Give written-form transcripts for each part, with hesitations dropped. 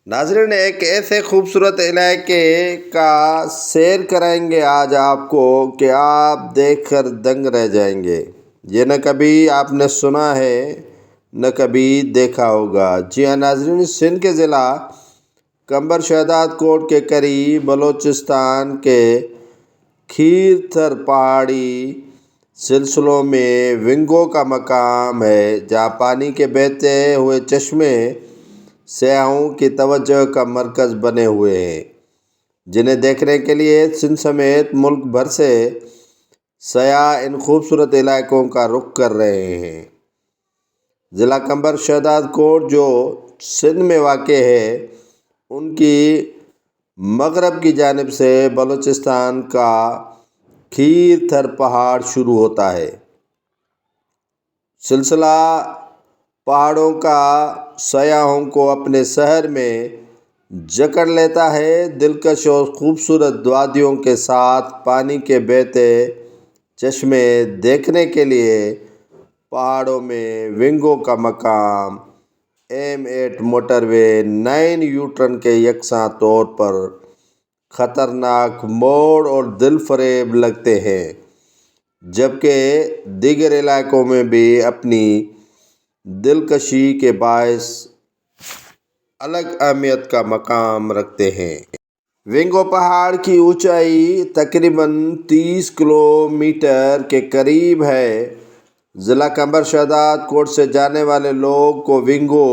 ناظرین، ایک ایسے خوبصورت علاقے کا سیر کرائیں گے آج آپ کو کہ آپ دیکھ کر دنگ رہ جائیں گے۔ یہ نہ کبھی آپ نے سنا ہے نہ کبھی دیکھا ہوگا۔ جی ہاں ناظرین، سندھ کے ضلع کمبر شہداد کوٹ کے قریب بلوچستان کے کھیر تھر پہاڑی سلسلوں میں ونگو کا مقام ہے، جہاں پانی کے بہتے ہوئے چشمے سیاحوں کی توجہ کا مرکز بنے ہوئے ہیں، جنہیں دیکھنے کے لیے سندھ سمیت ملک بھر سے سیاح ان خوبصورت علاقوں کا رخ کر رہے ہیں۔ ضلع کمبر شہداد کوٹ جو سندھ میں واقع ہے، ان کی مغرب کی جانب سے بلوچستان کا کھیر تھر پہاڑ شروع ہوتا ہے۔ سلسلہ پہاڑوں کا سیاحوں کو اپنے شہر میں جکڑ لیتا ہے۔ دلکش اور خوبصورت وادیوں کے ساتھ پانی کے بہتے چشمے دیکھنے کے لیے پہاڑوں میں ونگو کا مقام M8 motor way 9 you turn کے یکساں طور پر خطرناک موڑ اور دل فریب لگتے ہیں، جبکہ دیگر علاقوں میں بھی اپنی دلکشی کے باعث الگ اہمیت کا مقام رکھتے ہیں۔ ونگو پہاڑ کی اونچائی تقریباً 30 کلومیٹر کے قریب ہے۔ ضلع کمبر شہداد کوٹ سے جانے والے لوگ کو ونگو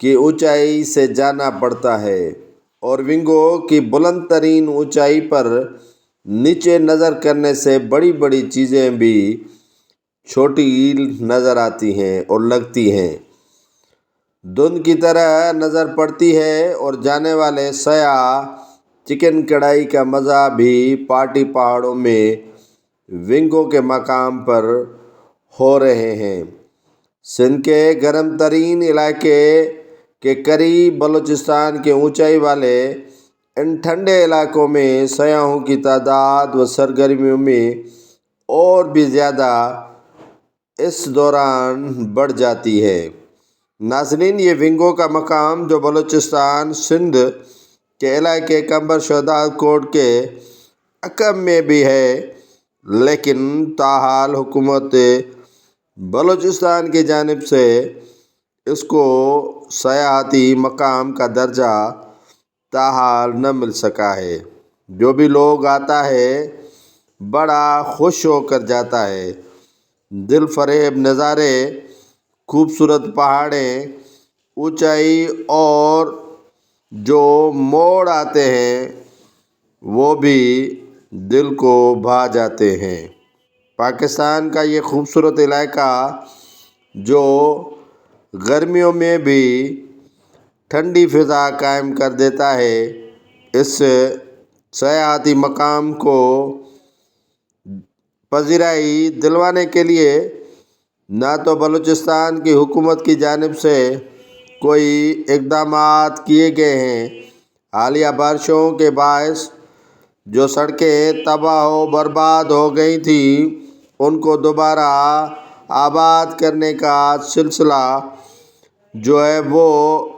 کی اونچائی سے جانا پڑتا ہے، اور ونگو کی بلند ترین اونچائی پر نیچے نظر کرنے سے بڑی بڑی چیزیں بھی چھوٹی نظر آتی ہیں اور لگتی ہیں، دھند کی طرح نظر پڑتی ہے، اور جانے والے سیاح چکن کڑھائی کا مزہ بھی پارٹی پہاڑوں میں ونگو کے مقام پر ہو رہے ہیں۔ سندھ کے گرم ترین علاقے کے قریب بلوچستان کے اونچائی والے ان ٹھنڈے علاقوں میں سیاحوں کی تعداد و سرگرمیوں میں اور بھی زیادہ اس دوران بڑھ جاتی ہے۔ ناظرین، یہ ونگو کا مقام جو بلوچستان سندھ کے علاقے کمبر شہداد کوٹ کے عقب میں بھی ہے، لیکن تاحال حکومت بلوچستان کی جانب سے اس کو سیاحتی مقام کا درجہ تاحال نہ مل سکا ہے۔ جو بھی لوگ آتا ہے بڑا خوش ہو کر جاتا ہے۔ دل فریب نظارے، خوبصورت پہاڑیں، اونچائی اور جو موڑ آتے ہیں وہ بھی دل کو بھا جاتے ہیں۔ پاکستان کا یہ خوبصورت علاقہ جو گرمیوں میں بھی ٹھنڈی فضا قائم کر دیتا ہے، اس سیاحتی مقام کو پذیرائی دلوانے کے لیے نہ تو بلوچستان کی حکومت کی جانب سے کوئی اقدامات کیے گئے ہیں۔ حالیہ بارشوں کے باعث جو سڑکیں تباہ و برباد ہو گئی تھیں، ان کو دوبارہ آباد کرنے کا سلسلہ جو ہے وہ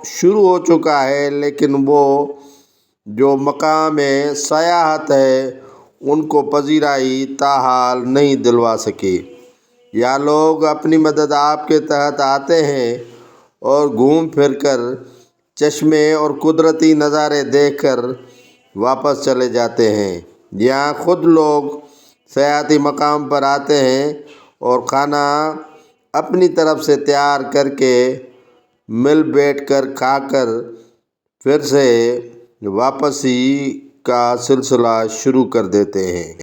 شروع ہو چکا ہے، لیکن وہ جو مقام سیاحت ہے ان کو پذیرائی تاحال نہیں دلوا سکے۔ یہاں لوگ اپنی مدد آپ کے تحت آتے ہیں اور گھوم پھر کر چشمے اور قدرتی نظارے دیکھ کر واپس چلے جاتے ہیں۔ یہاں خود لوگ سیاحتی مقام پر آتے ہیں اور کھانا اپنی طرف سے تیار کر کے مل بیٹھ کر کھا کر پھر سے واپسی کا سلسلہ شروع کر دیتے ہیں۔